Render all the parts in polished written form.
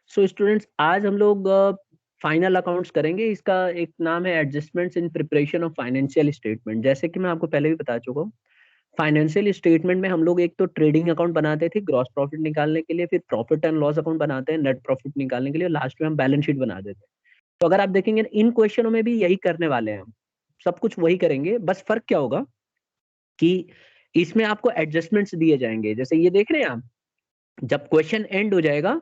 So students, आज हम लोग फाइनल अकाउंट्स करेंगे। इसका एक नाम है adjustments in preparation of financial statement. जैसे कि मैं आपको पहले भी बता चुका हूँ, फाइनेंशियल स्टेटमेंट में हम लोग एक तो ट्रेडिंग अकाउंट बनाते थे ग्रॉस प्रॉफिट निकालने के लिए, फिर प्रॉफिट एंड लॉस अकाउंट बनाते हैं नेट प्रॉफिट निकालने के लिए, लास्ट में हम बैलेंस शीट बना देते हैं। तो अगर आप देखेंगे इन क्वेश्चनों में भी यही करने वाले हैं हम, सब कुछ वही करेंगे। बस फर्क क्या होगा कि इसमें आपको एडजस्टमेंट्स दिए जाएंगे। जैसे ये देख रहे हैं आप, जब क्वेश्चन एंड हो जाएगा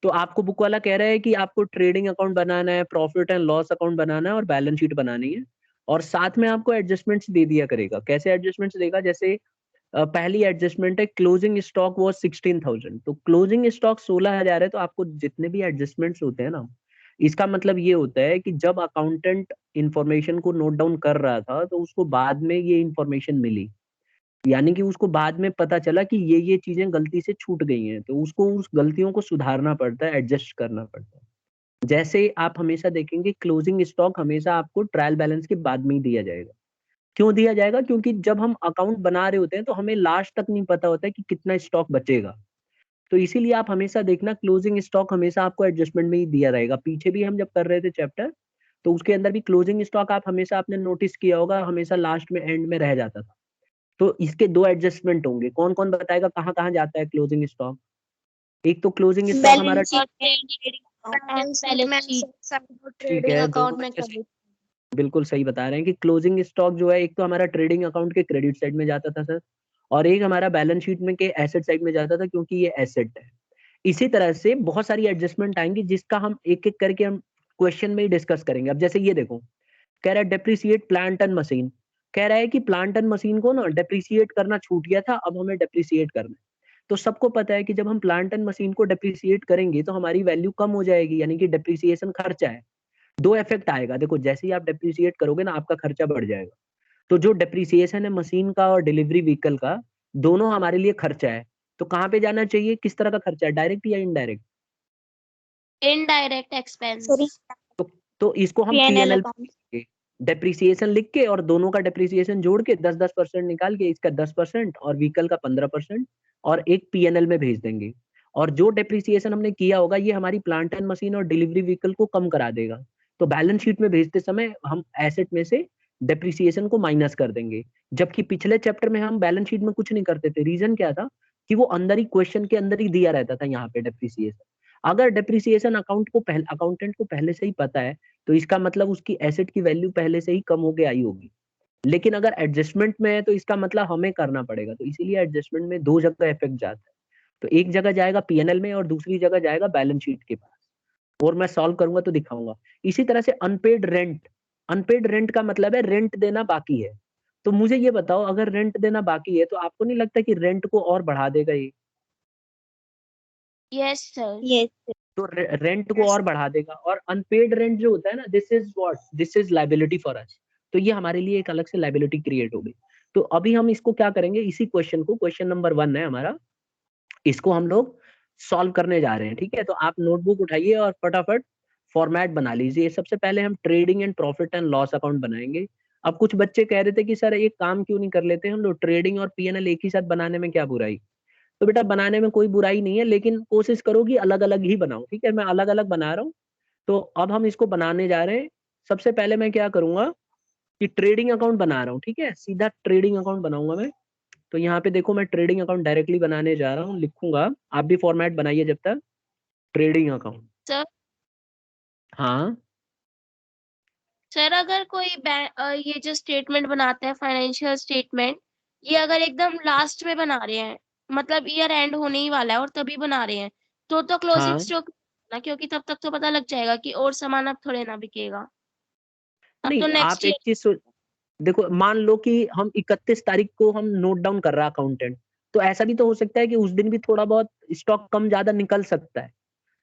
तो आपको बुक वाला कह रहा है कि आपको ट्रेडिंग अकाउंट बनाना है, प्रॉफिट एंड लॉस अकाउंट बनाना है और बैलेंस शीट बनानी है, और साथ में आपको एडजस्टमेंट्स दे दिया करेगा। कैसे एडजस्टमेंट्स देगा? जैसे पहली एडजस्टमेंट है क्लोजिंग स्टॉक वो 16,000, तो क्लोजिंग स्टॉक 16,000 है, तो आपको जितने भी एडजस्टमेंट्स होते हैं ना, इसका मतलब ये होता है कि जब अकाउंटेंट इंफॉर्मेशन को नोट डाउन कर रहा था तो उसको बाद में ये इंफॉर्मेशन मिली, यानी कि उसको बाद में पता चला कि ये चीजें गलती से छूट गई हैं, तो उसको उस गलतियों को सुधारना पड़ता है, एडजस्ट करना पड़ता है। जैसे आप हमेशा देखेंगे क्लोजिंग स्टॉक हमेशा आपको ट्रायल बैलेंस के बाद में ही दिया जाएगा। क्यों दिया जाएगा? क्योंकि जब हम अकाउंट बना रहे होते हैं तो हमें लास्ट तक नहीं पता होता है कि कितना स्टॉक बचेगा। तो इसीलिए आप हमेशा देखना क्लोजिंग स्टॉक हमेशा आपको एडजस्टमेंट में ही दिया रहेगा। पीछे भी हम जब कर रहे थे चैप्टर, तो उसके अंदर भी क्लोजिंग स्टॉक आप हमेशा आपने नोटिस किया होगा, हमेशा लास्ट में एंड में रह जाता था। तो इसके दो एडजस्टमेंट होंगे। कौन कौन बताएगा कहाँ कहाँ जाता है क्लोजिंग स्टॉक? एक तो क्लोजिंग स्टॉक हमारा, बैलेंस शीट बैलेंस शीट ठीक ट्रेडिंग है, दोनों अकाउंट में बच्चे क्रेडिट। बिल्कुल सही बता रहे हैं कि क्लोजिंग स्टॉक जो है एक तो हमारा ट्रेडिंग अकाउंट के क्रेडिट साइड में जाता था सर, और एक हमारा बैलेंस शीट में के एसेट साइड में जाता था, क्योंकि ये एसेट है। इसी तरह से बहुत सारी एडजस्टमेंट आएंगी जिसका हम एक एक करके हम क्वेश्चन में ही डिस्कस करेंगे। अब जैसे ये देखो, कह रहा है डेप्रिसिएट प्लांट एंड मशीन। कह रहा है कि प्लांट एंड मशीन को ना डेप्रिसिएट करना छूट गया था, अब हमें डेप्रिसिएट करना है। तो सबको पता है कि जब हम प्लांट एंड मशीन को डेप्रिसिएट करेंगे तो हमारी वैल्यू कम हो जाएगी, यानी कि डेप्रिसिएशन खर्चा है। दो इफेक्ट आएगा, देखो जैसे ही आप डेप्रिसिएट करोगे ना आपका खर्चा बढ़ जाएगा। तो जो डेप्रिसिएशन है मशीन का और डिलीवरी व्हीकल का, दोनों हमारे लिए खर्चा है। तो कहाँ पे जाना चाहिए? किस तरह का खर्चा है, डायरेक्ट या इनडायरेक्ट? इनडायरेक्ट एक्सपेंस तो तो इसको हम पीएनएल पीएनएल अकाउंट। डेप्रिसिएशन लिख के और दोनों का डेप्रिसिएशन जोड़ के 10-10% निकाल के, इसका 10% और व्हीकल का 15%, और एक पीएनएल में भेज देंगे। और जो डेप्रिसिएशन हमने किया होगा ये हमारी प्लांट एंड मशीन और डिलीवरी व्हीकल को कम करा देगा। तो बैलेंस शीट में भेजते समय हम एसेट में से डेप्रिसिएशन को माइनस कर देंगे। जबकि पिछले चैप्टर में हम बैलेंस शीट में कुछ नहीं करते थे। रीजन क्या था? कि वो अंदर ही क्वेश्चन के अंदर ही दिया रहता था यहाँ पे डेप्रिसिएशन। अगर डेप्रिसिएशन अकाउंटेंट को पहले से ही पता है, तो इसका मतलब उसकी एसेट की वैल्यू पहले से ही कम होके आई होगी। लेकिन अगर एडजस्टमेंट में है तो इसका मतलब हमें करना पड़ेगा, तो इसीलिए एडजस्टमेंट में दो जगह इफेक्ट जाता है। तो एक जगह जाएगा पीएनएल में और दूसरी जगह जाएगा बैलेंस शीट के पास, और मैं सॉल्व करूंगा तो दिखाऊंगा। इसी तरह से अनपेड रेंट, अनपेड रेंट का मतलब है रेंट देना बाकी है। तो मुझे ये बताओ, अगर रेंट देना बाकी है तो आपको नहीं लगता कि रेंट को और बढ़ा देगा ये? Yes sir. तो रेंट को और बढ़ा देगा। और अनपेड रेंट जो होता है ना, this is what, this is liability for us. तो ये हमारे लिए एक अलग से लाइबिलिटी क्रिएट हो गई। तो अभी हम इसको क्या करेंगे, इसी क्वेश्चन को, क्वेश्चन नंबर 1 है हमारा, इसको हम लोग सॉल्व करने जा रहे हैं। ठीक है, तो आप नोटबुक उठाइए और फटाफट फॉर्मेट बना लीजिए। सबसे पहले हम trading and profit and loss account बनाएंगे। अब कुछ बच्चे कह रहे थे कि सर एक काम क्यों नहीं कर लेते हम लोग, ट्रेडिंग और पीएनएल एक ही साथ बनाने में क्या बुराई? तो बेटा बनाने में कोई बुराई नहीं है, लेकिन कोशिश करो कि अलग अलग ही बनाओ। ठीक है, मैं अलग अलग बना रहा हूँ। तो अब हम इसको बनाने जा रहे हैं। सबसे पहले मैं क्या करूंगा कि ट्रेडिंग अकाउंट बना रहा हूँ। ठीक है, सीधा ट्रेडिंग अकाउंट बनाऊंगा मैं। तो यहाँ पे देखो मैं ट्रेडिंग अकाउंट डायरेक्टली बनाने जा रहा हूँ, लिखूंगा। आप भी फॉर्मेट बनाइए जब तक। Trading account. सर हाँ। सर अगर कोई ये जो स्टेटमेंट बनाते हैं फाइनेंशियल स्टेटमेंट, ये अगर एकदम लास्ट में बना रहे हैं, मतलब ईयर एंड होने ही वाला है और तभी बना रहे हैं, तो क्लोजिंग हाँ, स्टॉक ना, क्योंकि तब तक तो पता लग जाएगा कि और सामान अब थोड़े ना बिकेगा। अब तो नहीं आप नेक्स्ट एक ईयर। चीज देखो, मान लो कि हम 31 तारीख को हम नोट डाउन कर रहा अकाउंटेंट, तो ऐसा भी तो हो सकता है कि उस दिन भी थोड़ा बहुत स्टॉक कम ज्यादा निकल सकता है।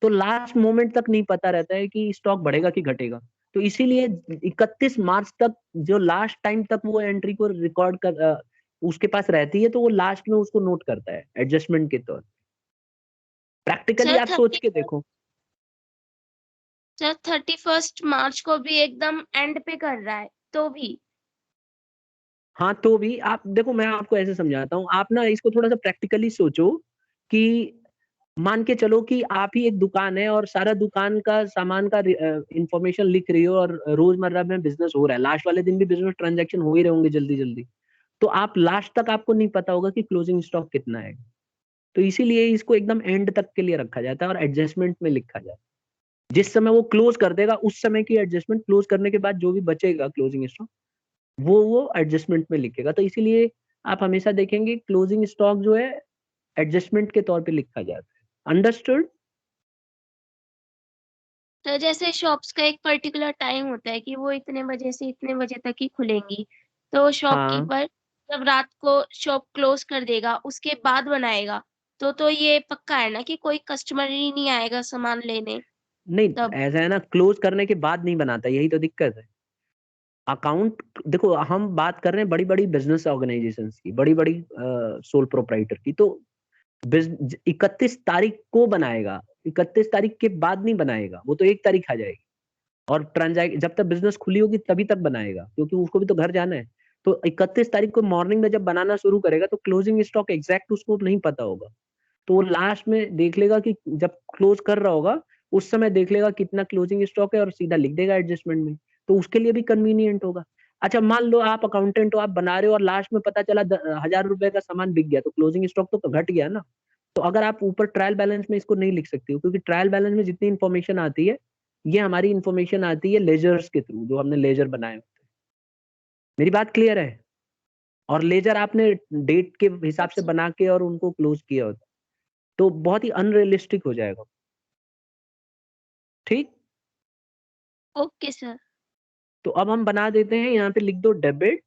तो लास्ट मोमेंट तक नहीं पता रहता है कि स्टॉक बढ़ेगा कि घटेगा। तो इसीलिए 31 मार्च तक, जो लास्ट टाइम तक वो एंट्री को रिकॉर्ड कर उसके पास रहती है, तो वो लास्ट में उसको नोट करता है एडजस्टमेंट के तौर। प्रैक्टिकली सर आप सोच के देखो। 31 मार्च को भी एकदम एंड पे कर रहा है तो भी। हाँ, तो भी आप देखो, मैं आपको ऐसे समझाता हूँ, आप ना इसको थोड़ा सा प्रैक्टिकली सोचो कि मान के चलो कि आप ही एक दुकान है और सारा दुकान का सामान का इंफॉर्मेशन लिख रही हो और रोजमर्रा में बिजनेस हो रहा है, लास्ट वाले दिन भी बिजनेस ट्रांजैक्शन हो ही रहे होंगे जल्दी जल्दी, तो आप लास्ट तक आपको नहीं पता होगा कि क्लोजिंग स्टॉक कितना है। तो इसीलिए इसको एकदम एंड तक के लिए रखा जाता है और एडजस्टमेंट में लिखा जाता है। जिस समय वो क्लोज कर देगा उस समय की एडजस्टमेंट, क्लोज करने के बाद जो भी बचेगा क्लोजिंग स्टॉक वो एडजस्टमेंट में लिखेगा। तो इसीलिए आप हमेशा देखेंगे क्लोजिंग स्टॉक जो है एडजस्टमेंट के तौर पे लिखा जाता है। अंडरस्टूड? तो जैसे शॉप्स का एक पर्टिकुलर टाइम होता है कि वो इतने बजे से इतने बजे तक ही खुलेंगी, तो हाँ। शॉपकीपर जब रात को शॉप क्लोज कर देगा, उसके बाद बनाएगा, तो ये पक्का है ना कि कोई कस्टमर ही नहीं आएगा सामान लेने नहीं, तब? ऐसा है ना, क्लोज करने के बाद नहीं बनाता, यही तो दिक्कत है। अकाउंट देखो, हम बात कर रहे हैं बड़ी बड़ी बिजनेस ऑर्गेनाइजेशंस की, बड़ी बड़ी सोल प्रोप्राइटर की, तो 31 तारीख को बनाएगा, 31 तारीख के बाद नहीं बनाएगा, वो तो 1 तारीख आ जाएगी। और ट्रांजैक्ट जब तक बिजनेस खुली होगी तभी तक बनाएगा, क्योंकि उसको भी तो घर जाना है। तो 31 तारीख को मॉर्निंग में जब बनाना शुरू करेगा तो क्लोजिंग स्टॉक एग्जैक्ट उसको नहीं पता होगा, तो वो लास्ट में देख लेगा कि जब क्लोज कर रहा होगा उस समय देख लेगा कितना क्लोजिंग स्टॉक है और सीधा लिख देगा एडजस्टमेंट में, तो उसके लिए भी कन्वीनियंट होगा। अच्छा, मान लो आप अकाउंटेंट हो, आप बना रहे हो और लास्ट में पता चला 1000 रुपए का सामान बिक गया, तो क्लोजिंग स्टॉक तो घट गया ना। तो अगर आप ऊपर ट्रायल बैलेंस में इसको नहीं लिख सकते हो, क्योंकि ट्रायल बैलेंस में जितनी इन्फॉर्मेशन आती है ये हमारी इन्फॉर्मेशन आती है लेजर्स के थ्रू, जो हमने लेजर बनाए होते हैं। मेरी बात क्लियर है? और लेजर आपने डेट के हिसाब से अच्छा, बना के और उनको क्लोज किया होता, तो बहुत ही अनरियलिस्टिक हो जाएगा। ठीक। Okay sir. तो अब हम बना देते हैं, यहाँ पे लिख दो डेबिट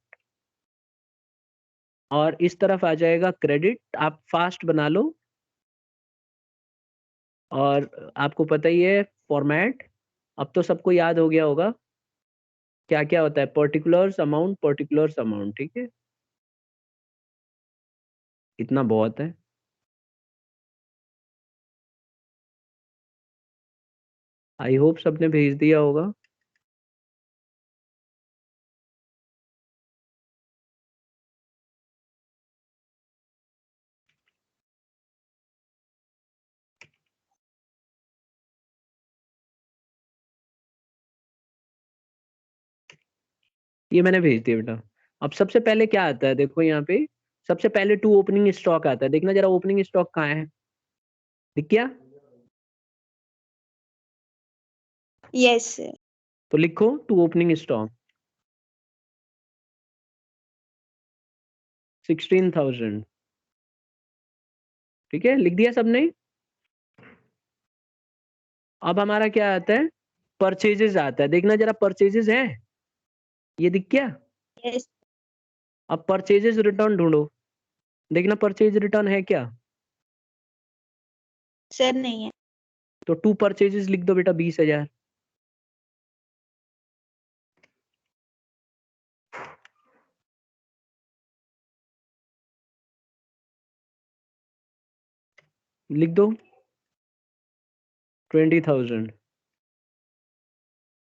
और इस तरफ आ जाएगा क्रेडिट। आप फास्ट बना लो। और आपको पता ही है फॉर्मेट, अब तो सबको याद हो गया होगा क्या क्या होता है। पर्टिकुलर्स अमाउंट, पर्टिकुलर्स अमाउंट, ठीक है, इतना बहुत है। आई होप सबने भेज दिया होगा। ये मैंने भेज दिया बेटा। अब सबसे पहले क्या आता है देखो यहाँ पे, सबसे पहले टू ओपनिंग स्टॉक आता है, देखना जरा ओपनिंग स्टॉक कहाँ है, दिख गया? Yes sir. तो लिखो टू ओपनिंग स्टॉक 16,000। ठीक है, लिख दिया सबने? अब हमारा क्या आता है, परचेजेस आता है, देखना जरा परचेजेस है, ये दिख गया? यस अब परचेजेस रिटर्न ढूंढो, देखना परचेज रिटर्न है क्या? सर, नहीं है। तो टू परचेजेस लिख दो बेटा, 20,000। लिख दो 20,000।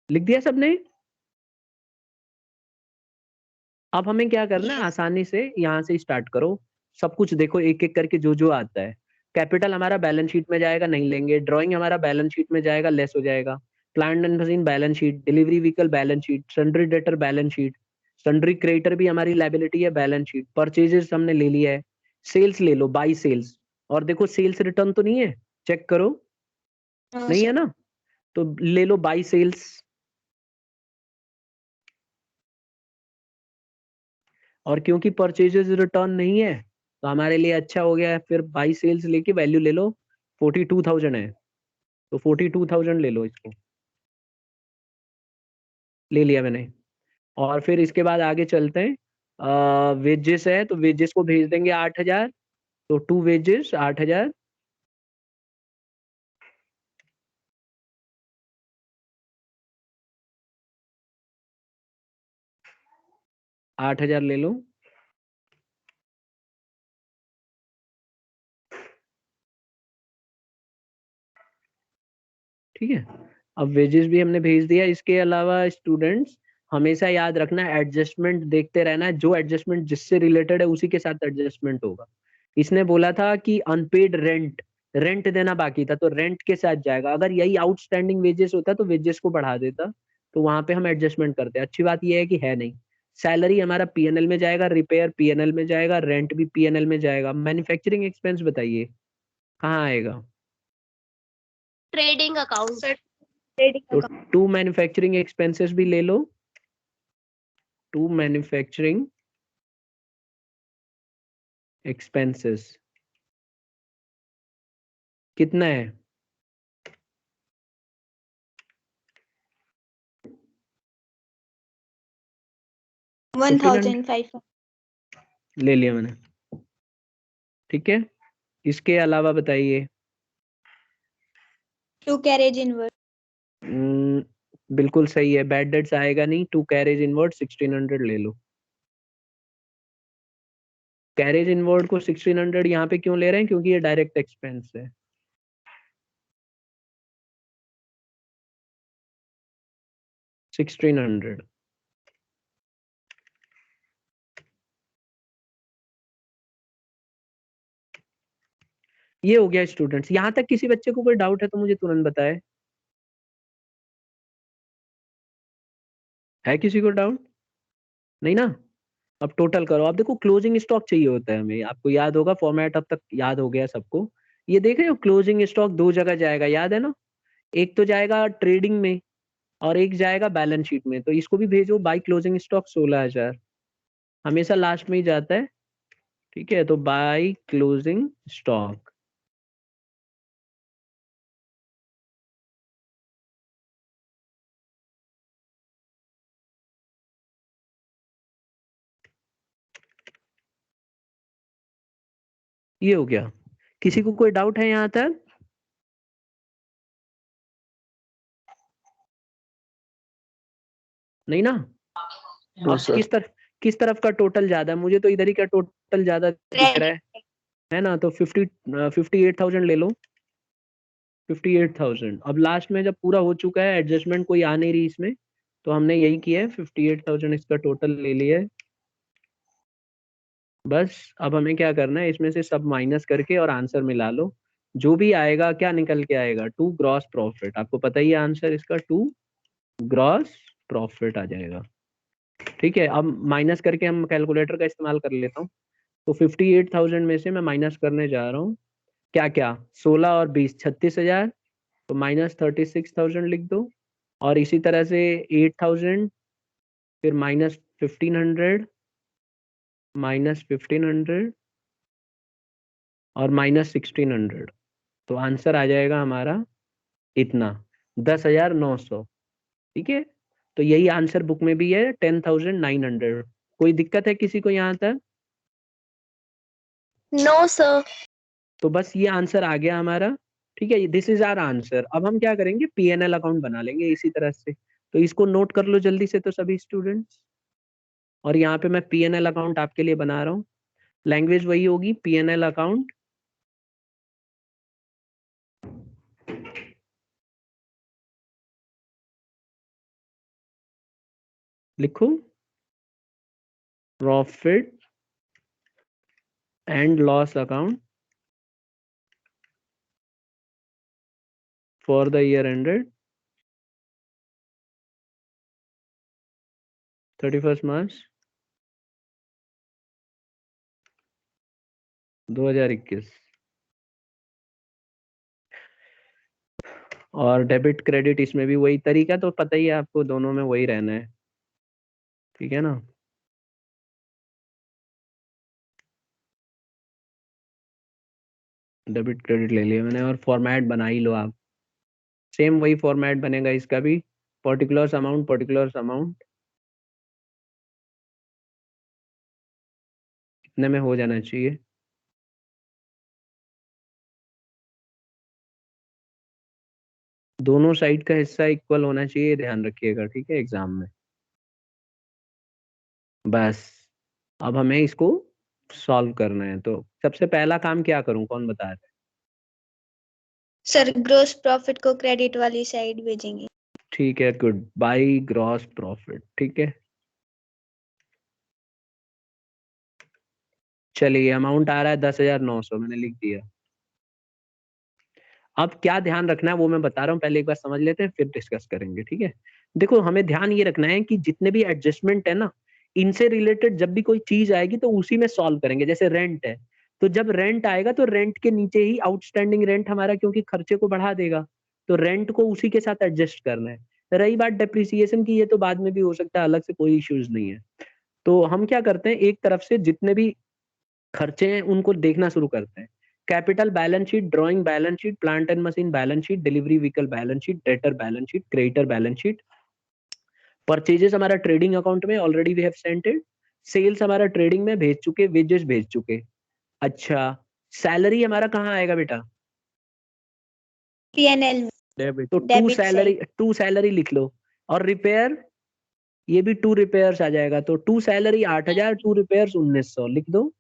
लिख दिया सबने? अब हमें क्या करना है, यस आसानी से यहाँ से स्टार्ट करो। सब कुछ देखो एक एक करके जो जो आता है। कैपिटल हमारा बैलेंस शीट में जाएगा, नहीं लेंगे। ड्राइंग हमारा बैलेंस शीट में जाएगा, लेस हो जाएगा। Plant and machine balance sheet, delivery vehicle balance sheet, sundry debtor balance sheet, sundry creditor भी हमारी लायबिलिटी है, बैलेंस शीट। परचेजेस हमने ले लिया है। सेल्स ले लो, बाई सेल्स। और देखो सेल्स रिटर्न तो नहीं है, चेक करो, नो नहीं है सर। ना? तो ले लो बाई सेल्स। और क्योंकि परचेजेस रिटर्न नहीं है तो हमारे लिए अच्छा हो गया है, फिर बाई सेल्स लेके वैल्यू ले लो। 42,000 है, तो 42,000 ले लो इसको, ले लिया मैंने। और फिर इसके बाद आगे चलते हैं। वेजेस है तो वेजेस को भेज देंगे 8,000, तो टू वेजेस 8,000। 8,000 ले लो। ठीक है, अब वेजेस भी हमने भेज दिया। इसके अलावा स्टूडेंट्स हमेशा याद रखना, एडजस्टमेंट देखते रहना, जो एडजस्टमेंट जिससे रिलेटेड है उसी के साथ एडजस्टमेंट होगा। इसने बोला था कि अनपेड रेंट रेंट देना बाकी था तो रेंट के साथ जाएगा। अगर यही आउटस्टैंडिंग वेजेस होता तो वेजेस को बढ़ा देता, तो वहां पे हम एडजस्टमेंट करते। अच्छी बात यह है कि है नहीं। सैलरी हमारा पीएनएल में जाएगा, रिपेयर पीएनएल में जाएगा, रेंट भी पीएनएल में जाएगा। मैन्युफैक्चरिंग एक्सपेंस बताइए कहाँ आएगा? Trading account. ट्रेडिंग तो अकाउंट। टू मैन्युफैक्चरिंग एक्सपेंसेस भी ले लो, टू मैन्युफैक्चरिंग एक्सपेंसेस कितना है? $1,500 $1,500। ले लिया मैंने। ठीक है, इसके अलावा बताइए। To carriage inward. बिल्कुल सही है, बैड डेट्स आएगा नहीं। टू कैरेज इनवर्ड 1600 ले लो। कैरेज इनवर्ड को 1600 यहाँ पे क्यों ले रहे हैं? क्योंकि ये डायरेक्ट एक्सपेंस है। $1600। ये हो गया स्टूडेंट्स। यहाँ तक किसी बच्चे को कोई डाउट है तो मुझे तुरंत बताए। है किसी को डाउट? नहीं ना? अब टोटल करो। अब देखो क्लोजिंग स्टॉक चाहिए होता है हमें, आपको याद होगा फॉर्मेट अब तक याद हो गया सबको। ये देख रहे हो क्लोजिंग स्टॉक दो जगह जाएगा, याद है ना? एक तो जाएगा ट्रेडिंग में और एक जाएगा बैलेंस शीट में। तो इसको भी भेजो बाय क्लोजिंग स्टॉक 16,000, हमेशा लास्ट में ही जाता है। ठीक है, तो बाय क्लोजिंग स्टॉक ये हो गया। किसी को कोई डाउट है यहाँ तक? नहीं ना? अब किस तरफ का टोटल ज्यादा है? मुझे तो इधर ही का टोटल ज्यादा दिख रहा है ना? तो 58,000 ले लो। 58,000। अब लास्ट में जब पूरा हो चुका है, एडजस्टमेंट कोई आ नहीं रही इसमें, तो हमने यही किया है, 58,000 इसका टोटल ले लिया है। बस अब हमें क्या करना है, इसमें से सब माइनस करके और आंसर मिला लो। जो भी आएगा क्या निकल के आएगा? To gross profit. आपको पता ही है आंसर इसका, टू ग्रॉस प्रॉफिट आ जाएगा। ठीक है, अब माइनस करके हम कैलकुलेटर का इस्तेमाल कर लेता हूँ। तो 58,000 में से मैं माइनस करने जा रहा हूँ क्या क्या, 16 और 20 36,000, तो -36,000 लिख दो। और इसी तरह से 8,000, फिर -1500 और -1600। तो आंसर आ जाएगा हमारा इतना, 10,900। ठीक है, तो यही आंसर बुक में भी है, 10,900। कोई दिक्कत है किसी को यहाँ तक? No sir. तो बस ये आंसर आ गया हमारा। ठीक है, दिस इज आवर आंसर। अब हम क्या करेंगे, पीएनएल अकाउंट बना लेंगे इसी तरह से। तो इसको नोट कर लो जल्दी से तो सभी स्टूडेंट्स। और यहाँ पे मैं पीएनएल अकाउंट आपके लिए बना रहा हूँ। लैंग्वेज वही होगी, पीएनएल अकाउंट। लिखो, profit and loss account for the year ended 31 मार्च 2021। और डेबिट क्रेडिट इसमें भी वही तरीका, तो पता ही है आपको, दोनों में वही रहना है। ठीक है ना? डेबिट क्रेडिट ले लिया मैंने, और फॉर्मेट बना ही लो आप। सेम वही फॉर्मेट बनेगा इसका भी, पर्टिकुलर्स अमाउंट पर्टिकुलर्स अमाउंट, इतने में हो जाना चाहिए। दोनों साइड का हिस्सा इक्वल होना चाहिए, ध्यान रखिएगा। ठीक है, एग्जाम में। बस अब हमें इसको सॉल्व करना है। तो सबसे पहला काम क्या करूं, कौन बता रहा है? सर ग्रोस प्रॉफिट को क्रेडिट वाली साइड भेजेंगे। ठीक है, गुड बाय ग्रॉस प्रॉफिट। ठीक है, चलिए अमाउंट आ रहा है 10,900, मैंने लिख दिया। अब क्या ध्यान रखना है वो मैं बता रहा हूँ, पहले एक बार समझ लेते हैं फिर डिस्कस करेंगे, ठीक है। देखो हमें ध्यान ये रखना है कि जितने भी एडजस्टमेंट है ना, इनसे रिलेटेड जब भी कोई चीज आएगी तो उसी में सॉल्व करेंगे। जैसे रेंट है, तो जब रेंट आएगा तो रेंट के नीचे ही आउटस्टैंडिंग रेंट हमारा, क्योंकि खर्चे को बढ़ा देगा, तो रेंट को उसी के साथ एडजस्ट करना है। रही बात डेप्रिसिएशन की, ये तो बाद में भी हो सकता है, अलग से कोई इश्यूज नहीं है। तो हम क्या करते हैं, एक तरफ से जितने भी खर्चे हैं उनको देखना शुरू करते हैं। Capital balance sheet, drawing balance sheet, plant and machine balance sheet, delivery vehicle balance sheet, debtor balance sheet, creditor balance sheet. Purchases हमारा ट्रेडिंग अकाउंट में already we have sent it. Sales हमारा ट्रेडिंग में भेज चुके, wages भेज चुके। अच्छा, salary हमारा कहाँ आएगा बेटा? P&L में, डेबिट। तो डेबिट साइड। टू सैलरी लिख लो। और रिपेयर, ये भी टू रिपेयर्स आ जाएगा। तो टू सैलरी 8,000, टू रिपेयर्स 1,900 लिख दो।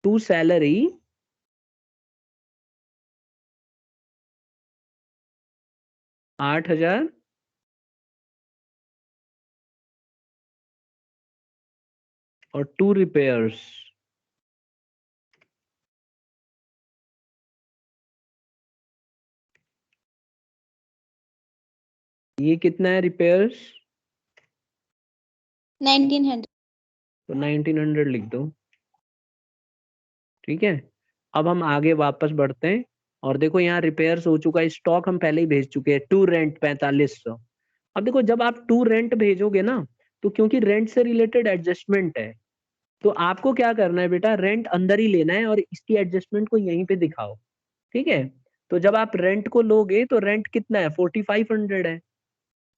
टू सैलरी 8,000 और टू रिपेयर्स ये कितना है रिपेयर्स? 1900। तो 1,900 लिख दो, ठीक है। अब हम आगे वापस बढ़ते हैं और देखो यहाँ रिपेयर्स हो चुका है, स्टॉक हम पहले ही भेज चुके हैं। To rent 4,500। अब देखो जब आप टू रेंट भेजोगे ना, तो क्योंकि रेंट से रिलेटेड एडजस्टमेंट है, तो आपको क्या करना है बेटा, रेंट अंदर ही लेना है और इसकी एडजस्टमेंट को यहीं पे दिखाओ, ठीक है। तो जब आप रेंट को लोगे तो रेंट कितना है, 4,500 है,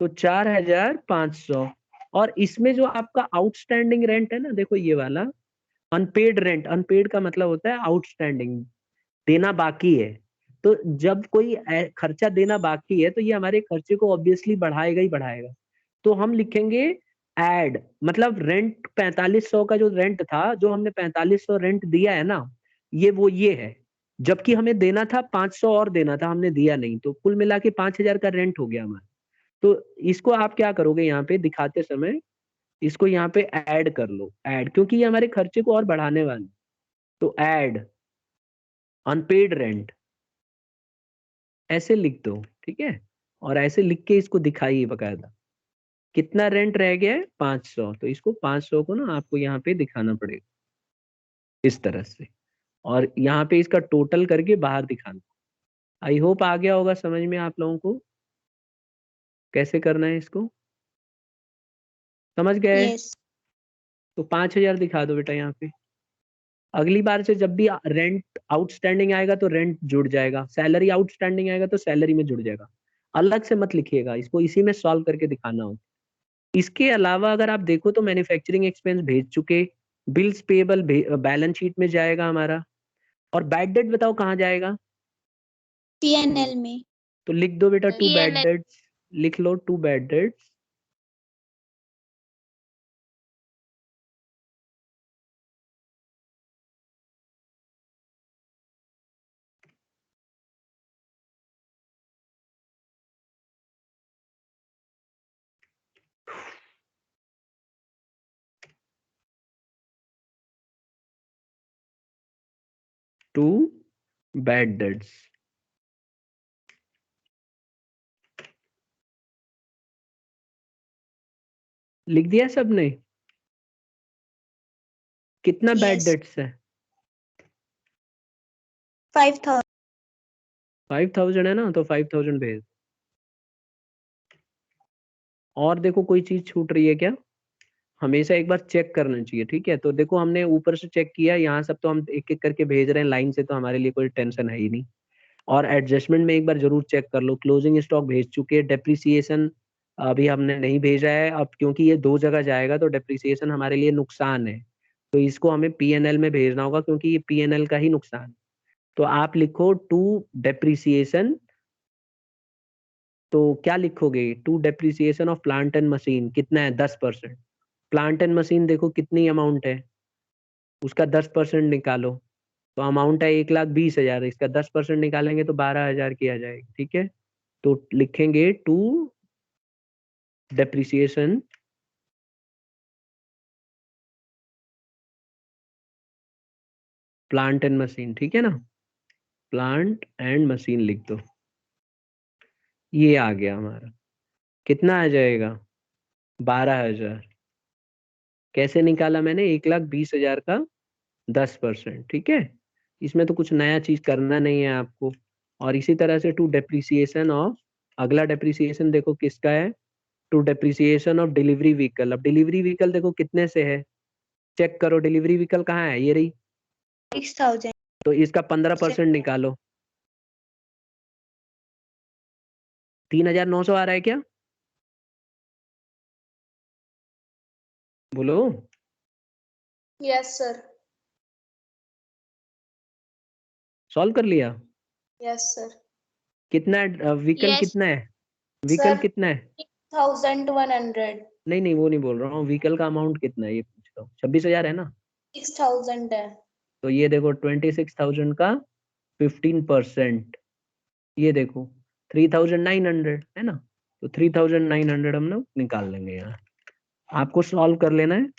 तो 4,500। और इसमें जो आपका आउटस्टैंडिंग रेंट है ना, देखो ये वाला अनपेड रेंट, अनपेड का मतलब होता है आउटस्टैंडिंग, देना बाकी है। तो जब कोई खर्चा देना बाकी है तो ये हमारे खर्चे को ऑब्वियसली बढ़ाएगा ही बढ़ाएगा। तो हम लिखेंगे एड, मतलब रेंट 4,500 का जो रेंट था, जो हमने 4,500 रेंट दिया है ना, ये है। जबकि हमें देना था 500 और देना था, हमने दिया नहीं, तो कुल मिला के 5,000 का रेंट हो गया हमारा। तो इसको आप क्या करोगे, यहाँ पे दिखाते समय इसको यहाँ पे ऐड कर लो, ऐड, क्योंकि ये हमारे खर्चे को और बढ़ाने वाले। तो ऐड अनपेड रेंट ऐसे लिख दो, ठीक है। और ऐसे लिख के इसको दिखाइए बकायदा, कितना रेंट रह गया है, 500। तो इसको 500 को ना आपको यहाँ पे दिखाना पड़ेगा इस तरह से, और यहाँ पे इसका टोटल करके बाहर दिखाना। आई होप आ गया होगा समझ में आप लोगों को कैसे करना है इसको, समझ गए? यस। तो 5,000 दिखा दो बेटा यहाँ पे। अगली बार से जब भी रेंट आउटस्टैंडिंग आएगा तो रेंट जुड़ जाएगा, सैलरी आउटस्टैंडिंग आएगा तो सैलरी में जुड़ जाएगा। अलग से मत लिखिएगा, इसको इसी में सॉल्व करके दिखाना हो। इसके अलावा अगर आप देखो तो मैन्युफैक्चरिंग एक्सपेंस भेज चुके, बिल्स पेबल बैलेंस शीट में जाएगा हमारा। और बैड डेट बताओ कहाँ जाएगा? P&L में। तो लिख दो बेटा टू बैड P&L। डेट्स, लिख लो two bad debts. Two bad debts लिख दिया सबने? कितना बैड यस। डेट्स है? 5,000। 5,000 है ना, तो 5,000 भेज। और देखो कोई चीज छूट रही है क्या? हमेशा एक बार चेक करना चाहिए, ठीक है। तो देखो हमने ऊपर से चेक किया, यहाँ सब तो हम एक एक करके भेज रहे हैं लाइन से, तो हमारे लिए कोई टेंशन है ही नहीं। और एडजस्टमेंट में एक बार जरूर चेक कर लो, क्लोजिंग स्टॉक भेज चुके, डेप्रिसिएशन अभी हमने नहीं भेजा है। अब क्योंकि ये दो जगह जाएगा तो डेप्रिसिएशन हमारे लिए नुकसान है, तो इसको हमें पीएनएल में भेजना होगा, क्योंकि ये पीएनएल का ही नुकसान है। तो आप लिखो टू डेप्रिसिएशन, तो क्या लिखोगे, to depreciation of plant and machine कितना है, 10%। प्लांट एंड मशीन देखो कितनी अमाउंट है, उसका 10% निकालो। तो अमाउंट है 1,20,000, इसका 10% निकालेंगे तो 12,000 की आ जाएगी, ठीक है। तो लिखेंगे to depreciation plant and machine, ठीक है ना, प्लांट एंड मशीन लिख दो। ये आ गया हमारा, कितना आ जाएगा 12,000। कैसे निकाला मैंने, 1,20,000 का 10%, ठीक है। इसमें तो कुछ नया चीज करना नहीं है आपको। और इसी तरह से टू डेप्रिसिएशन ऑफ, अगला डेप्रिसिएशन देखो किसका है, to depreciation of delivery vehicle. अब डिलीवरी व्हीकल देखो कितने से है, चेक करो डिलीवरी व्हीकल कहाँ है, ये रही। 6,000 तो इसका 15% निकालो, 3,900 आ रहा है क्या, बोलो। Yes sir. सॉल्व कर लिया। Yes sir. कितना व्हीकल Yes. कितना है, व्हीकल सर कितना है, 6,100। नहीं वो नहीं बोल रहा हूँ, व्हीकल का अमाउंट कितना है ये पूछ रहा हूँ। 26,000 है ना, 6,000 है। तो ये देखो 26,000 का 15%, ये देखो 3,900 है ना, तो 3,900 हम लोग निकाल लेंगे यहाँ। आपको सॉल्व कर लेना है,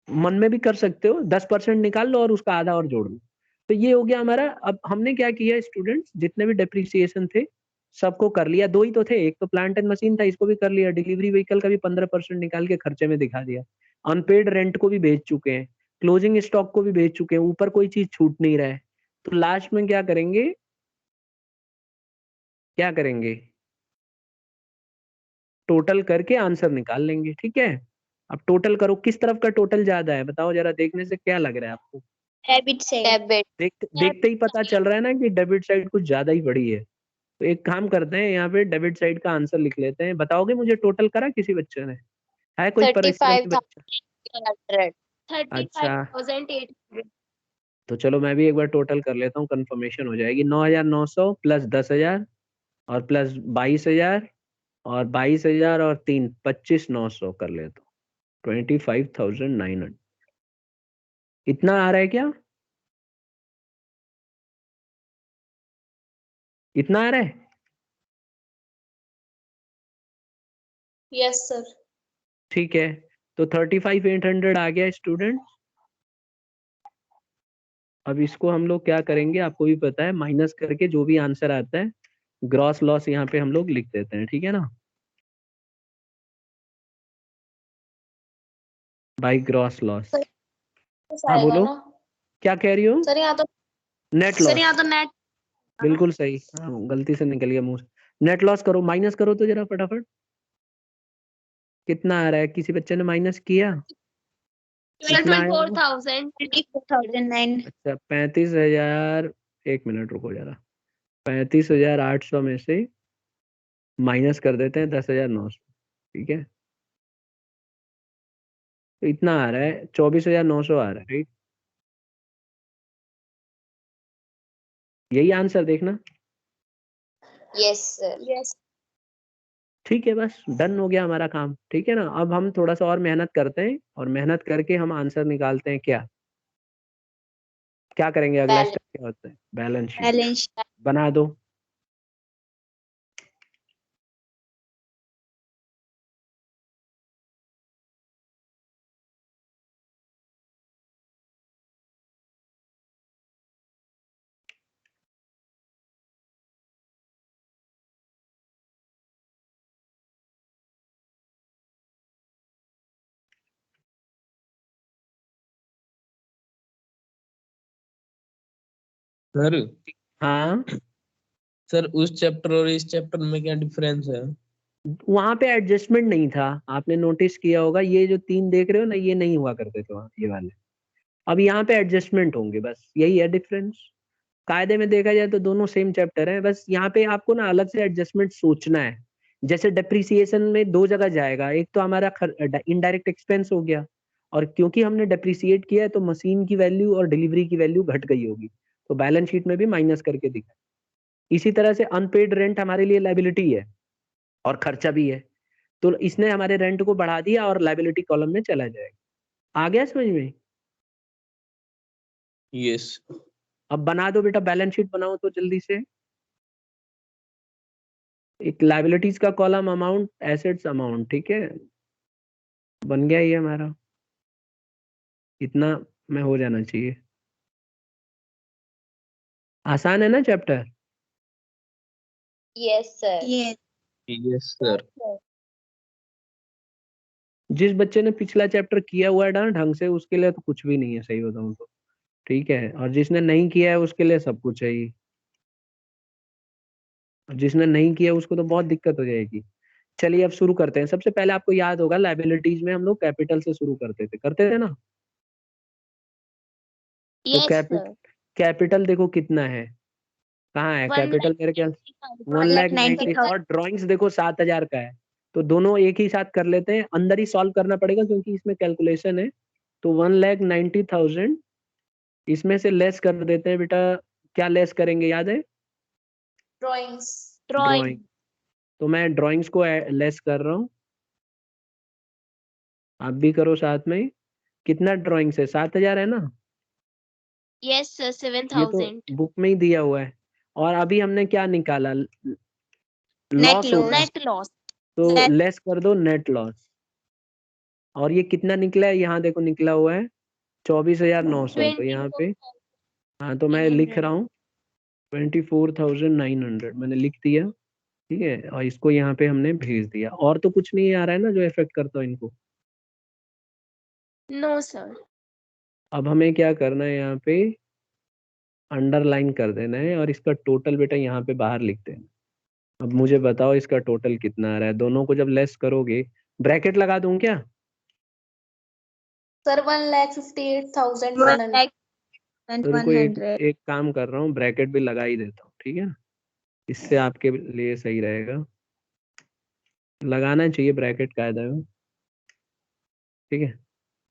मन में भी कर सकते हो, 10% निकाल लो और उसका आधा और जोड़ लो। तो ये हो गया हमारा। अब हमने क्या किया स्टूडेंट्स, जितने भी डेप्रिसिएशन थे सबको कर लिया, दो ही तो थे, एक तो प्लांट एंड मशीन था, इसको भी कर लिया, डिलीवरी व्हीकल का भी 15% निकाल के खर्चे में दिखा दिया, अनपेड रेंट को भी भेज चुके हैं, क्लोजिंग स्टॉक को भी भेज चुके हैं, ऊपर कोई चीज छूट नहीं रहा है। तो लास्ट में क्या करेंगे, क्या करेंगे, टोटल करके आंसर निकाल लेंगे, ठीक है। अब टोटल करो, किस तरफ का टोटल ज्यादा है बताओ जरा, देखने से क्या लग रहा है आपको, डेबिट साइड। Debit. देखते देखते ही पता चल रहा है ना कि डेबिट साइड कुछ ज्यादा ही बड़ी है। तो एक काम करते हैं, यहाँ पे डेबिट साइड का आंसर लिख लेते हैं। बताओगे मुझे टोटल करा किसी बच्चे ने, है कोई परिश्रमी बच्चा? 35,800. अच्छा 35,800. तो चलो मैं भी एक बार टोटल कर लेता हूँ, कंफर्मेशन हो जाएगी। 9,900 प्लस 10,000 और प्लस 22,000 और 22,000 और 3, 25,900 कर लेता हूँ, 25,900। इतना आ रहा है क्या, इतना आ रहा है? Yes sir. ठीक है, तो 35,800 आ गया स्टूडेंट। अब इसको हम लोग क्या करेंगे आपको भी पता है, माइनस करके जो भी आंसर आता है ग्रॉस लॉस यहाँ पे हम लोग लिख देते हैं, ठीक है ना, बाई ग्रॉस लॉस। हाँ आएगा बोलो, ना क्या कह रही हो? सर, यहाँ तो नेट सर लॉस, यहाँ तो नेट। बिल्कुल सही, हाँ गलती से निकल गया मुंह से। नेट लॉस करो, माइनस करो तो जरा फटाफट, कितना आ रहा है, किसी बच्चे ने माइनस किया? कितना आया वो? 24,000. 34,009। अच्छा 35,000, एक मिनट रुको जरा, 35,800 में से माइनस कर देते हैं 10,900, ठीक है। तो इतना आ रहा है, 24,900 आ रहा है, राइट, यही आंसर देखना। Yes sir. यस। ठीक है, बस डन हो गया हमारा काम, ठीक है ना। अब हम थोड़ा सा और मेहनत करते हैं, और मेहनत करके हम आंसर निकालते हैं। क्या क्या करेंगे, अगला Balance. स्टेप क्या होता है, बैलेंस शीट बैलेंस। बना दो। सर हाँ सर उस चैप्टर और इस चैप्टर में क्या डिफरेंस है? वहां पे एडजस्टमेंट नहीं था, आपने नोटिस किया होगा, ये जो 3 देख रहे हो ना, ये नहीं हुआ करते थे वहाँ, ये वाले। अब यहाँ पे एडजस्टमेंट होंगे, बस यही है डिफरेंस। कायदे में देखा जाए तो दोनों सेम चैप्टर है, बस यहाँ पे आपको ना अलग से एडजस्टमेंट सोचना है। जैसे डेप्रिसिएशन में दो जगह जाएगा, एक तो हमारा इनडायरेक्ट एक्सपेंस हो गया, और क्योंकि हमने डेप्रिसिएट किया है तो मशीन की वैल्यू और डिलीवरी की वैल्यू घट गई होगी, तो बैलेंस शीट में भी माइनस करके दिखा। इसी तरह से अनपेड रेंट हमारे लिए लाइबिलिटी है और खर्चा भी है, तो इसने हमारे रेंट को बढ़ा दिया और लाइबिलिटी कॉलम में चला जाएगा। आ गया समझ में? यस। अब बना दो बेटा, बैलेंस शीट बनाओ तो जल्दी से। एक लाइबिलिटीज का कॉलम, अमाउंट, एसेट्स, अमाउंट, ठीक है, बन गया ये हमारा, इतना में हो जाना चाहिए। आसान है ना चैप्टर? Yes sir. ये Yes, sir. जिस बच्चे ने पिछला चैप्टर किया हुआ है ना ढंग से, उसके लिए तो कुछ भी नहीं है, सही बताऊं तो। ठीक है, और जिसने नहीं किया है उसके लिए सब कुछ है ये। और जिसने नहीं किया उसको तो बहुत दिक्कत हो जाएगी। चलिए अब शुरू करते हैं। सबसे पहले आपको याद होगा लायबिलिटीज में हम लोग कैपिटल से शुरू करते थे ना। तो यस सर। कैपिटल देखो कितना है, कहाँ है कैपिटल मेरे ख्याल 1,90,000। 1,90,000। और ड्राइंग्स देखो 7,000 का है। तो दोनों एक ही साथ कर लेते हैं, अंदर ही सॉल्व करना पड़ेगा क्योंकि इसमें कैलकुलेशन है। तो 1,90,000 इसमें से लेस कर देते हैं बेटा। क्या लेस करेंगे याद है? Drawings. ड्राइंग। तो मैं ड्राइंग्स को लेस कर रहा हूँ, आप भी करो साथ में। कितना ड्राइंग्स है? 7,000 है ना? यस सर, ये तो 7,000। बुक में ही दिया हुआ है। और अभी हमने क्या निकाला? नेट लॉस होगा, लॉस। Net loss. तो Net- लेस कर दो नेट लॉस। और ये कितना निकला है? यहाँ देखो निकला हुआ है 24,900। तो यहाँ पे, हाँ तो मैं लिख 24,900। रहा हूँ 24,900 मैंने लिख दिया। ठीक है, और इसको यहाँ पे हमने भेज दिया। और तो कुछ नहीं आ रहा है ना जो इफेक्ट करता हो इनको। No sir. अब हमें क्या करना है, यहाँ पे अंडरलाइन कर देना है और इसका टोटल बेटा यहाँ पे बाहर लिख देना। अब मुझे बताओ इसका टोटल कितना आ रहा है? दोनों को जब लेस करोगे, ब्रैकेट लगा दूं क्या? Sir, 1,58,100. तो रुको, एक 100. एक काम कर रहा हूँ, ब्रैकेट भी लगा ही देता हूँ, ठीक है ना? इससे आपके लिए सही रहेगा। लगाना चाहिए ब्रैकेट कायदा में। ठीक है,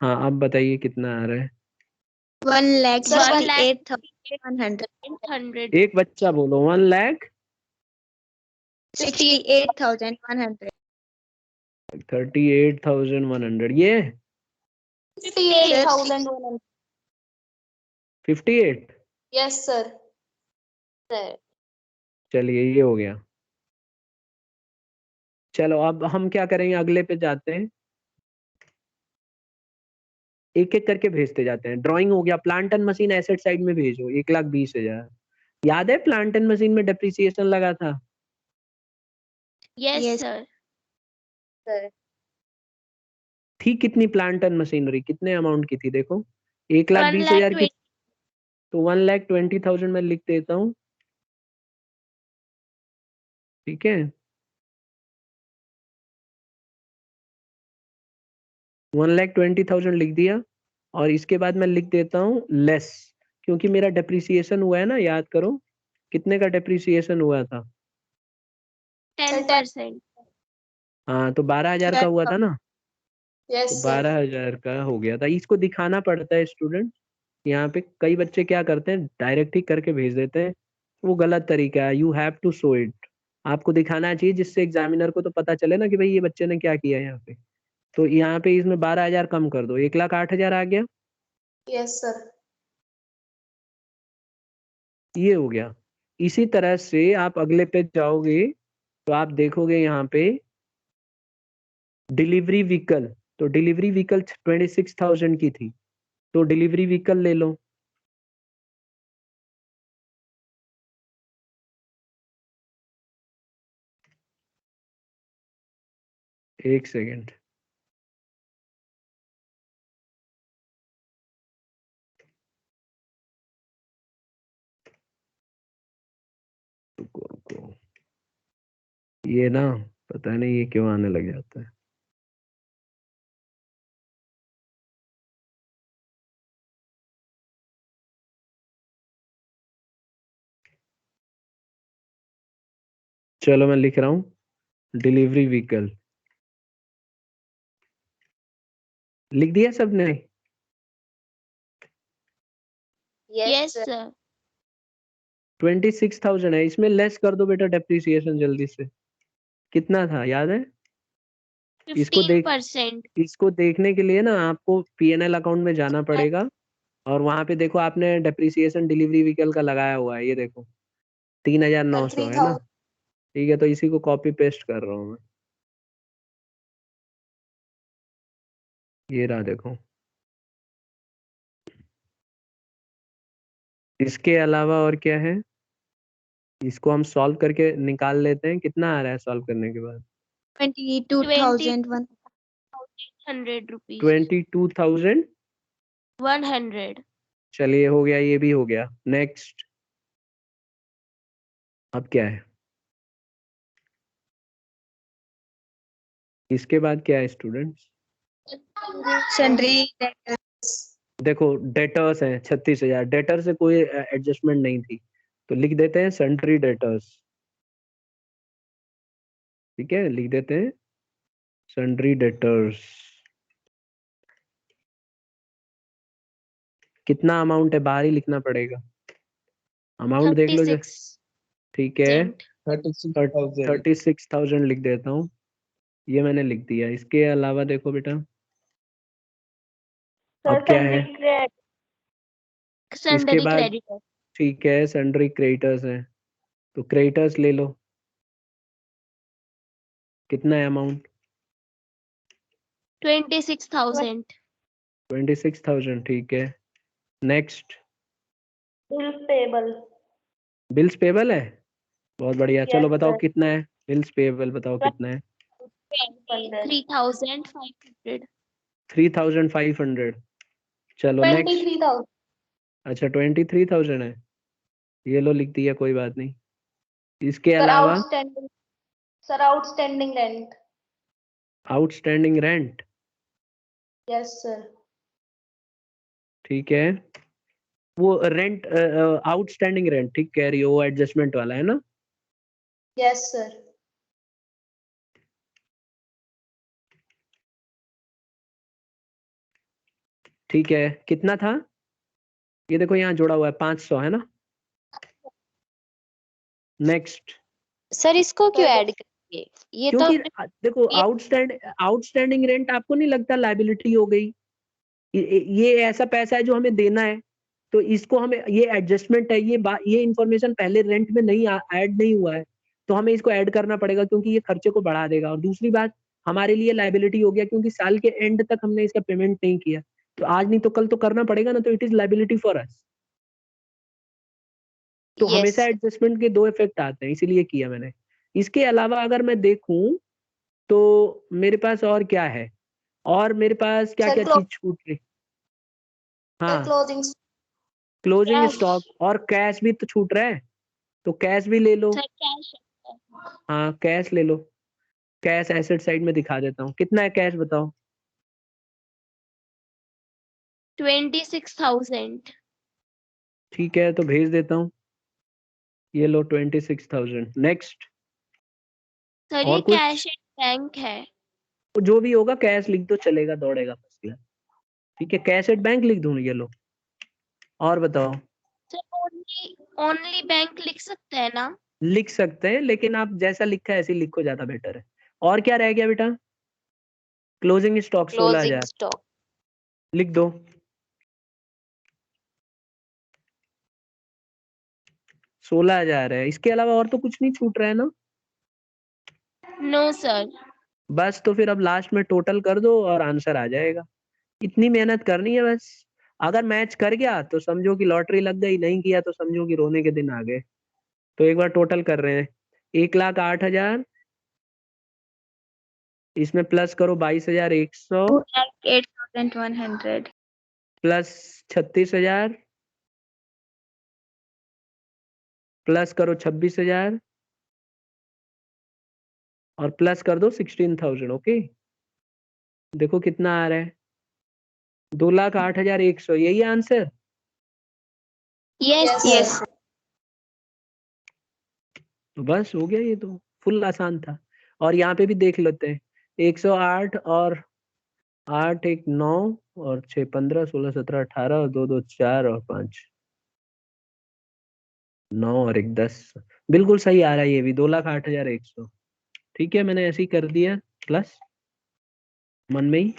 हाँ अब बताइए कितना आ रहा है? 1,68,100. 100। एक बच्चा बोलो 1,00,000 68,100. 38,100। ये 58,100. 58। Yes, sir. सर चलिए ये हो गया। चलो अब हम क्या करेंगे, अगले पे जाते हैं। एक एक करके भेजते जाते हैं। ड्राइंग हो गया, plant and machine asset side में भेजो 1,20,000। याद है प्लांट एंड मशीन में डेप्रिसिएशन लगा था? Yes Yes. सर। थी कितनी प्लांट एंड मशीनरी, कितने अमाउंट की थी देखो? 1,20,000 की। 1,20,000। तो 1,20,000 मैं लिख देता हूँ। ठीक है, 1,20,000 लिख दिया। और इसके बाद मैं लिख देता हूँ लेस, क्योंकि मेरा डेप्रिसिएशन हुआ है ना, याद करो कितने का डेप्रिसिएशन हुआ था? 10%। हाँ तो 12,000 का हुआ था ना। Yes, तो sir. 12,000 का हो गया था। इसको दिखाना पड़ता है स्टूडेंट। यहाँ पे कई बच्चे क्या करते हैं, डायरेक्ट ही करके भेज देते हैं। वो गलत तरीका है, you have to show it. आपको दिखाना चाहिए जिससे एग्जामिनर को तो पता चले ना कि भाई ये बच्चे ने क्या किया है यहाँ पे। तो यहाँ पे इसमें 12,000 कम कर दो, 1,08,000 आ गया। Yes, sir. ये हो गया। इसी तरह से आप अगले पे जाओगे तो आप देखोगे यहाँ पे डिलीवरी व्हीकल। तो डिलीवरी व्हीकल 26,000 की थी, तो डिलीवरी व्हीकल ले लो। एक सेकेंड, रुको रुको, ये ना पता नहीं ये क्यों आने लग जाता है। चलो मैं लिख रहा हूँ डिलीवरी व्हीकल। लिख दिया सबने? Yes sir. 26,000 है, इसमें लेस कर दो बेटा डेप्रिसिएशन जल्दी से। कितना था याद है? इसको 15%। देखने के लिए ना आपको पीएनएल अकाउंट में जाना पड़ेगा। और वहां पे देखो आपने डेप्रिसिएशन डिलीवरी व्हीकल का लगाया हुआ है, ये देखो 3,900 है ना। 3,000. ठीक है, तो इसी को कॉपी पेस्ट कर रहा हूँ मैं। ये रहा देखो। इसके अलावा और क्या है? इसको हम सॉल्व करके निकाल लेते हैं, कितना आ रहा है सॉल्व करने के बाद? 22,001. 100 रुपीज 22,000। 100 चलिए हो गया, ये भी हो गया। नेक्स्ट, अब क्या है? इसके बाद क्या है स्टूडेंट्स? Sundry. देखो डेटर्स हैं 36,000, डेटर से कोई एडजस्टमेंट नहीं थी, तो लिख देते हैं सन्ड्री डेटर्स। ठीक है, लिख देते हैं सन्ड्री डेटर्स। कितना अमाउंट है बाहर ही लिखना पड़ेगा, अमाउंट देख लो जो। 36 ठीक है, 36,000 36,000 लिख देता हूँ, ये मैंने लिख दिया। इसके अलावा देखो बेटा, अब क्या है इसके सैलरी बाद? क्रेडिटर ठीक है, सन्ड्री क्रेडिटर्स हैं, तो क्रेडिटर्स ले लो। कितना है अमाउंट? 26,000 26,000। ठीक है, next. Bill payable. Bills payable है, बहुत बढ़िया। चलो Yes, बताओ sir. कितना है बिल्स पेबल, बताओ कितना है? 3,500 3,500। चलो नेक्स्ट। 23,000. अच्छा 23,000 है, ये लो लिख दिया, कोई बात नहीं। इसके Sir, अलावा outstanding. Sir, outstanding rent. Outstanding rent. Yes, sir. ठीक है, वो रेंट आउटस्टैंडिंग रेंट, ठीक कह रही हो, वो एडजस्टमेंट वाला है ना? Yes, sir. ठीक है, कितना था? ये देखो यहाँ जुड़ा हुआ है 500, है ना? नेक्स्ट। सर इसको क्यों Sir, ऐड करेंगे? ये तो क्योंकि हमने देखो ये- आउटस्टैंडिंग रेंट आपको नहीं लगता लाइबिलिटी हो गई? ये ऐसा पैसा है जो हमें देना है, तो इसको हमें, ये एडजस्टमेंट है, ये इंफॉर्मेशन पहले रेंट में नहीं ऐड नहीं हुआ है, तो हमें इसको ऐड करना पड़ेगा, क्योंकि ये खर्चे को बढ़ा देगा। और दूसरी बात, हमारे लिए लाइबिलिटी हो गया, क्योंकि साल के एंड तक हमने इसका पेमेंट नहीं किया, तो आज नहीं तो कल तो करना पड़ेगा ना, तो it is liability for us. तो यस हमेशा एडजस्टमेंट के दो इफेक्ट आते हैं, इसीलिए किया मैंने। इसके अलावा अगर मैं देखूं तो मेरे पास और क्या है, और मेरे पास क्या Sir, क्या चीज छूट रही? sir, हाँ, closing. Closing Cash. स्टॉक और कैश भी तो छूट रहा है, तो कैश भी ले लो। सर कैश हाँ कैश ले लो, कैश एसेट साइड में दिखा देता हूँ। कितना है कैश बताओ? 26,000 ठीक है, तो भेज देता हूँ, ये लो 26,000। नेक्स्ट। सर और ये कुछ? कैश एट बैंक है। जो भी होगा कैश लिख दो, चलेगा, दौड़ेगा मसला। ठीक है, कैश एट बैंक लिख दूँ, ये लो। और बताओ? सर ओनली बैंक लिख सकते हैं ना? लिख सकते हैं, लेकिन आप जैसा लिखा है ऐसे लिखो, ज्यादा बेटर है। और क्या रह गया बेटा? क्लोजिंग स्टॉक क्लोजिंग 16,000 स्टॉक लिख दो। 16,000 है, इसके अलावा और तो कुछ नहीं छूट रहा है ना? No sir. बस, तो फिर अब लास्ट में टोटल कर दो और आंसर आ जाएगा। इतनी मेहनत करनी है बस। अगर मैच कर गया तो समझो कि लॉटरी लग गई, नहीं किया तो समझो कि रोने के दिन आ गए। तो एक बार टोटल कर रहे हैं, 1,08,000, इसमें प्लस करो 22,100, 2,08,100. प्लस 36,000, प्लस करो 26,000, और प्लस कर दो 16,000। ओके, देखो कितना आ रहा है, 2,08,100, यही answer. Yes Yes, sir. sir. तो बस हो गया, ये तो फुल आसान था। और यहाँ पे भी देख लेते हैं, 108 और 8, 1, 9 और 6, 15, 16, 17, 18 और 2, 2, 4 और 5, 9 और 1, 10। बिल्कुल सही आ रहा है ये भी, 2,08,100। ठीक है, मैंने ऐसे ही कर दिया प्लस, मन में ही।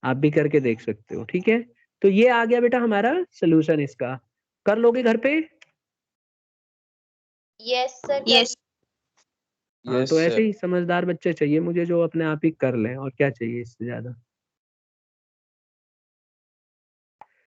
आप भी करके देख सकते हो। ठीक है, तो ये आ गया बेटा हमारा सोल्यूशन। इसका कर लोगे घर पे? Yes sir Yes. हाँ, यस तो ऐसे सर ही समझदार बच्चे चाहिए मुझे, जो अपने आप ही कर लें, और क्या चाहिए इससे ज्यादा।